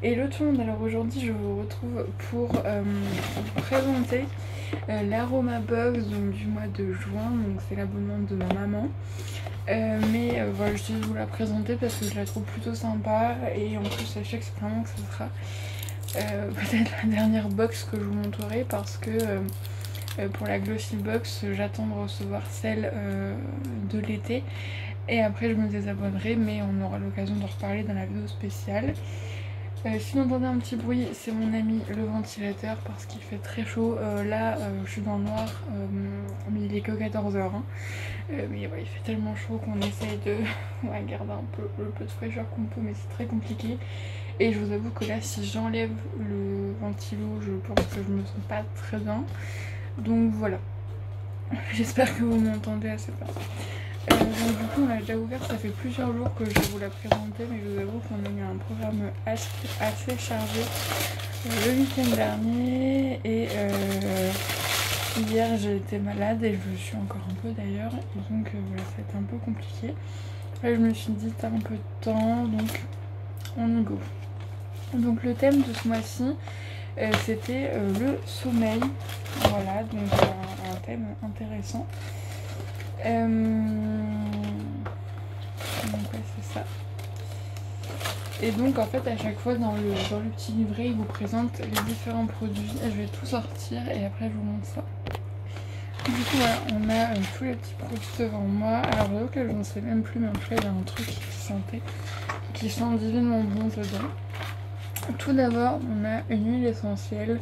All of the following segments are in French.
Hello tout le monde, alors aujourd'hui je vous retrouve pour vous présenter l'Aroma Box donc, du mois de juin, donc c'est l'abonnement de ma maman. Voilà, je vais vous la présenter parce que je la trouve plutôt sympa et en plus sachez que c'est vraiment que ce sera peut-être la dernière box que je vous montrerai parce que pour la Glossy Box j'attends de recevoir celle de l'été et après je me désabonnerai, mais on aura l'occasion d'en reparler dans la vidéo spéciale. Si vous entendez un petit bruit, c'est mon ami le ventilateur parce qu'il fait très chaud. Là, je suis dans le noir, mais il est que 14h. Hein. Mais ouais, il fait tellement chaud qu'on essaye de garder un peu le peu de fraîcheur qu'on peut, mais c'est très compliqué. Et je vous avoue que là, si j'enlève le ventilo, je pense que je me sens pas très bien. Donc voilà. J'espère que vous m'entendez assez bien. Donc du coup on l'a déjà ouvert, ça fait plusieurs jours que je vais vous la présenter, mais je vous avoue qu'on a eu un programme assez chargé le week-end dernier et hier j'ai été malade et je le suis encore un peu d'ailleurs, et donc voilà, ça a été un peu compliqué. Là je me suis dit t'as un peu de temps, donc on y go. Donc le thème de ce mois-ci c'était le sommeil, voilà, donc un thème intéressant. Donc ouais, c'est ça. Et donc en fait à chaque fois dans le petit livret il vous présente les différents produits. Je vais tout sortir et après je vous montre ça. Du coup voilà, on a tous les petits produits devant moi. Alors j'avoue que je ne sais même plus, mais en tout cas il y a un truc qui sent divinement bon dedans. Tout d'abord on a une huile essentielle.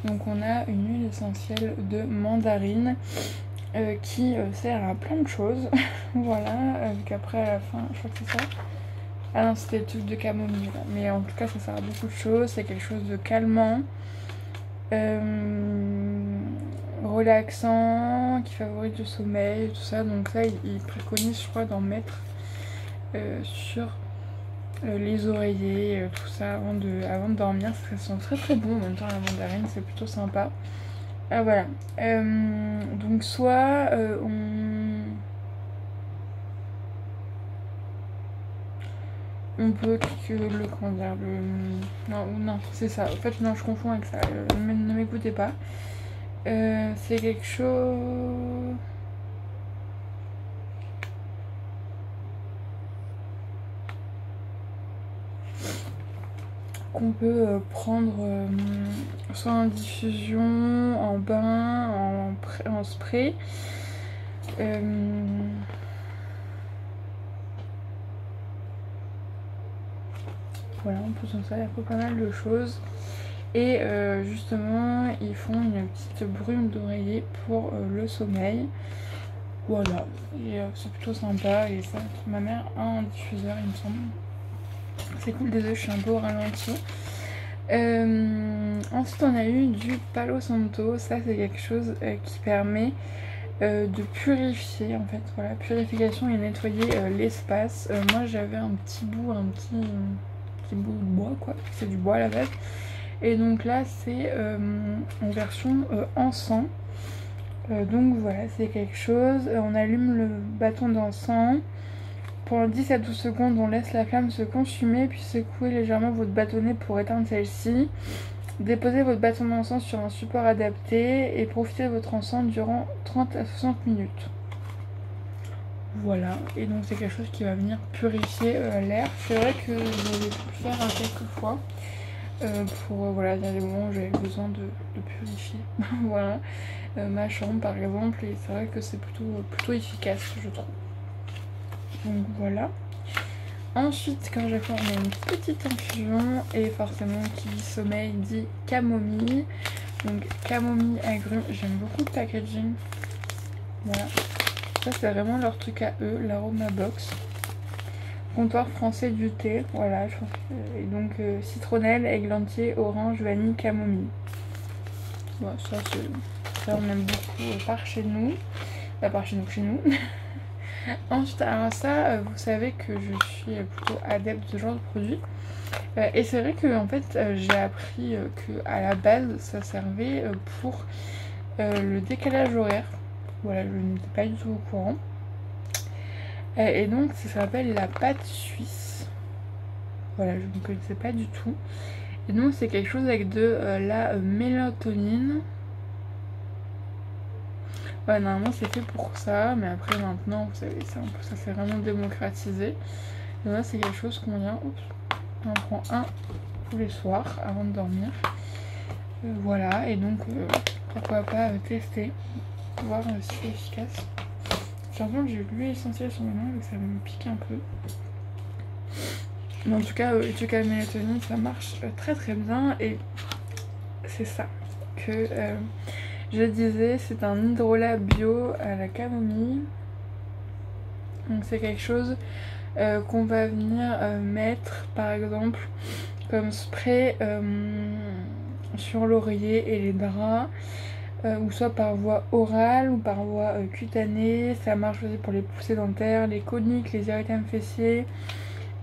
Donc on a une huile essentielle de mandarine. Qui sert à plein de choses. Voilà, qu'après à la fin, je crois que c'est ça. Ah non, c'était le truc de camomille. Là. Mais en tout cas, ça sert à beaucoup de choses. C'est quelque chose de calmant, relaxant, qui favorise le sommeil, tout ça. Donc ça, il préconise, je crois, d'en mettre sur les oreillers, tout ça, avant de dormir. Ça sent très très bon. En même temps, la mandarine, c'est plutôt sympa. Ah voilà. Donc soit on peut que le comment dire non c'est ça. En fait non, je confonds avec ça. Ne m'écoutez pas. C'est quelque chose qu'on peut prendre soit en diffusion, en bain, en spray. Voilà, on peut s'en servir pour pas mal de choses. Et justement, ils font une petite brume d'oreiller pour le sommeil. Voilà, et c'est plutôt sympa. Et ça, ma mère a un diffuseur, il me semble. C'est cool, désolé, je suis un peu au ralenti. Ensuite, on a eu du Palo Santo. Ça, c'est quelque chose qui permet de purifier, en fait. Voilà, purification et nettoyer l'espace. Moi, j'avais un petit bout de bois, quoi. C'est du bois à la base. Et donc là, c'est en version encens. Donc voilà, c'est quelque chose. On allume le bâton d'encens. Pendant 10 à 12 secondes, on laisse la flamme se consumer, puis secouez légèrement votre bâtonnet pour éteindre celle-ci. Déposez votre bâton d'encens sur un support adapté et profitez de votre encens durant 30 à 60 minutes. Voilà, et donc c'est quelque chose qui va venir purifier l'air. C'est vrai que je l'ai pu faire quelques fois. Voilà, il y a des moments où j'avais besoin de purifier voilà, ma chambre par exemple, et c'est vrai que c'est plutôt efficace, je trouve. Donc voilà. Ensuite, quand j'ai fait, on a une petite infusion, et forcément qui dit sommeil dit camomille. Donc camomille agrumes, j'aime beaucoup le packaging. Voilà, ça c'est vraiment leur truc à eux, l'Aroma Box. Comptoir français du thé, voilà, je pense que... Et donc citronnelle, églantier, orange, vanille, camomille. Voilà, ça on aime beaucoup par chez nous. Chez nous. Ensuite, alors ça, vous savez que je suis plutôt adepte de ce genre de produit. Et c'est vrai que en fait, j'ai appris que à la base, ça servait pour le décalage horaire. Voilà, je n'étais pas du tout au courant. Et donc ça s'appelle la pâte suisse. voilà, je ne connaissais pas du tout. Et donc c'est quelque chose avec de la mélatonine. Ouais, normalement c'est fait pour ça, mais après maintenant, vous savez, ça s'est vraiment démocratisé. Et là c'est quelque chose qu'on vient, on en prend un tous les soirs avant de dormir. Voilà, et donc pourquoi pas tester, voir si c'est efficace. J'ai l'impression que j'ai l'huile essentielle sur mes mains, donc ça me pique un peu. Mais en tout cas, Etuca mélatonine, ça marche très très bien. Et c'est ça que je disais, c'est un hydrolat bio à la camomille. Donc c'est quelque chose qu'on va venir mettre par exemple comme spray sur l'oreiller et les draps. Ou soit par voie orale ou par voie cutanée. Ça marche aussi pour les poussées dentaires, les coliques, les érythèmes fessiers,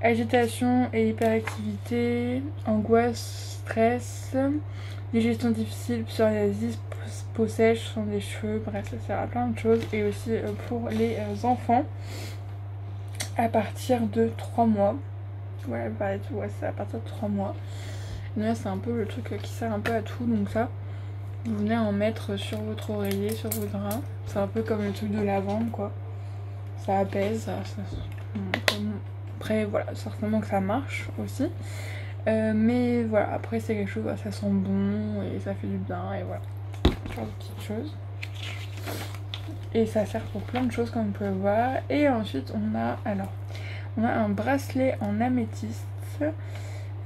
agitation et hyperactivité, angoisse, stress, digestion difficile, psoriasis, peau sèche, son des cheveux, bref ça sert à plein de choses. Et aussi pour les enfants à partir de 3 mois. Ouais, c'est à partir de 3 mois. Et là c'est un peu le truc qui sert un peu à tout, donc ça vous venez en mettre sur votre oreiller, sur vos draps. C'est un peu comme le truc de lavande quoi. Ça apaise, après voilà, certainement que ça marche aussi. Mais voilà, après c'est quelque chose, ça sent bon et ça fait du bien et voilà. Genre de petites choses. Et ça sert pour plein de choses comme vous pouvez voir. Et ensuite on a un bracelet en améthyste.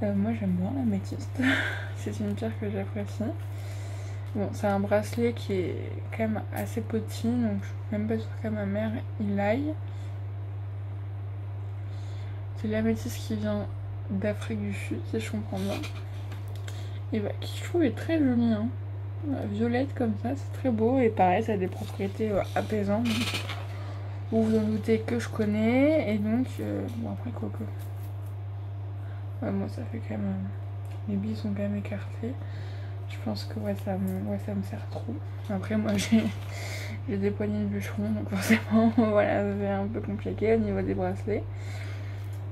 Moi j'aime bien l'améthyste. C'est une pierre que j'apprécie. Bon, c'est un bracelet qui est quand même assez petit, donc je suis même pas sûre que ma mère il aille. C'est l'améthyste qui vient d'Afrique du Sud, si je comprends bien. Et bah, qui je trouve est très joli, hein. Violette comme ça, c'est très beau. Et pareil, ça a des propriétés apaisantes. Vous vous en doutez que je connais. Et donc, bon après quoi que... Ouais, moi ça fait quand même... mes billes sont quand même écartées. Je pense que ça me sert trop. Après moi j'ai des poignées de bûcheron, donc forcément voilà, c'est un peu compliqué au niveau des bracelets.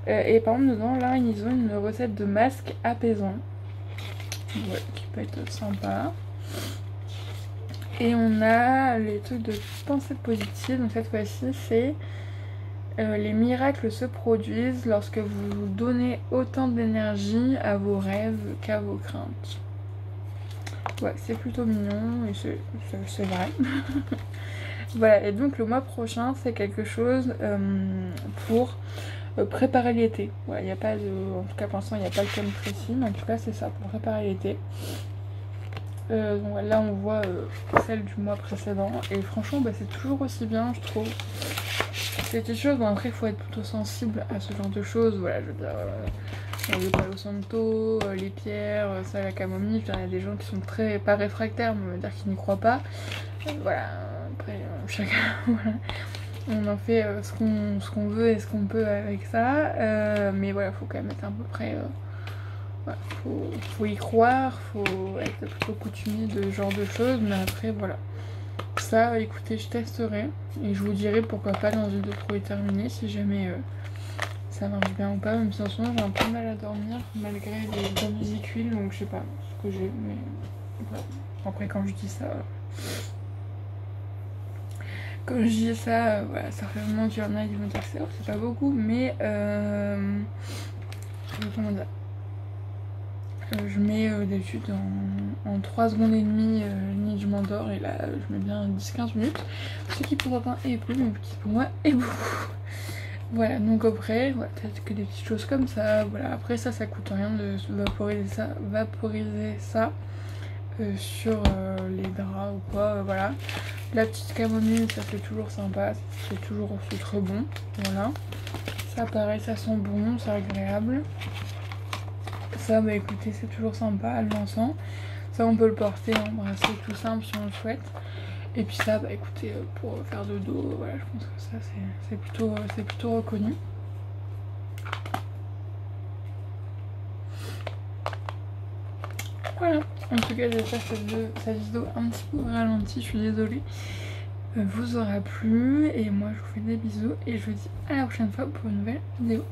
Et par exemple dedans là ils ont une recette de masque apaisant. Ouais, qui peut être sympa. Et on a les trucs de pensée positive, donc cette fois-ci c'est les miracles se produisent lorsque vous donnez autant d'énergie à vos rêves qu'à vos craintes. Ouais, c'est plutôt mignon et c'est vrai. Voilà, et donc le mois prochain, c'est quelque chose pour préparer l'été. Voilà, il n'y a pas de... En tout cas, pour l'instant, il n'y a pas de thème précis, mais en tout cas, c'est ça, pour préparer l'été. Donc là, on voit celle du mois précédent, et franchement, bah, c'est toujours aussi bien, je trouve. C'est quelque chose, bon, après, il faut être plutôt sensible à ce genre de choses. Voilà, je veux dire... le palo santo, les pierres, ça la camomille, il y a des gens qui sont très pas réfractaires, mais on va dire qu'ils n'y croient pas. Voilà, après chacun, voilà. On en fait ce qu'on veut et ce qu'on peut avec ça, mais voilà, faut quand même être à peu près, voilà, faut y croire, faut être plutôt coutumier de ce genre de choses, mais après voilà. Ça, écoutez, je testerai et je vous dirai pourquoi pas dans une vidéo prédéterminée si jamais ça marche bien ou pas, même si en ce moment j'ai un peu de mal à dormir malgré les bonnes musicules, donc je sais pas ce que j'ai, mais voilà. Après quand je dis ça, voilà, certainement qu'il y en a qui vont dire que c'est pas beaucoup, mais comment dire, je mets d'habitude en 3 secondes et demie, je m'endors et là je mets bien 10-15 minutes, ce qui pour certains est peu, mais qui pour moi est beaucoup. Voilà, donc après, voilà, peut-être que des petites choses comme ça, voilà, après ça coûte rien de vaporiser ça sur les draps ou quoi, voilà. La petite camomille, ça fait toujours sympa, c'est toujours aussi très bon, voilà. Ça pareil, ça sent bon, c'est agréable. Ça, bah écoutez, c'est toujours sympa, l'encens. Ça, on peut le porter en bracelet tout simple si on le souhaite. Et puis ça, bah écoutez, pour faire de dos, voilà, je pense que ça c'est plutôt reconnu. Voilà, en tout cas j'espère que cette vidéo un petit peu ralentie, je suis désolée, vous aura plu. Et moi je vous fais des bisous et je vous dis à la prochaine fois pour une nouvelle vidéo.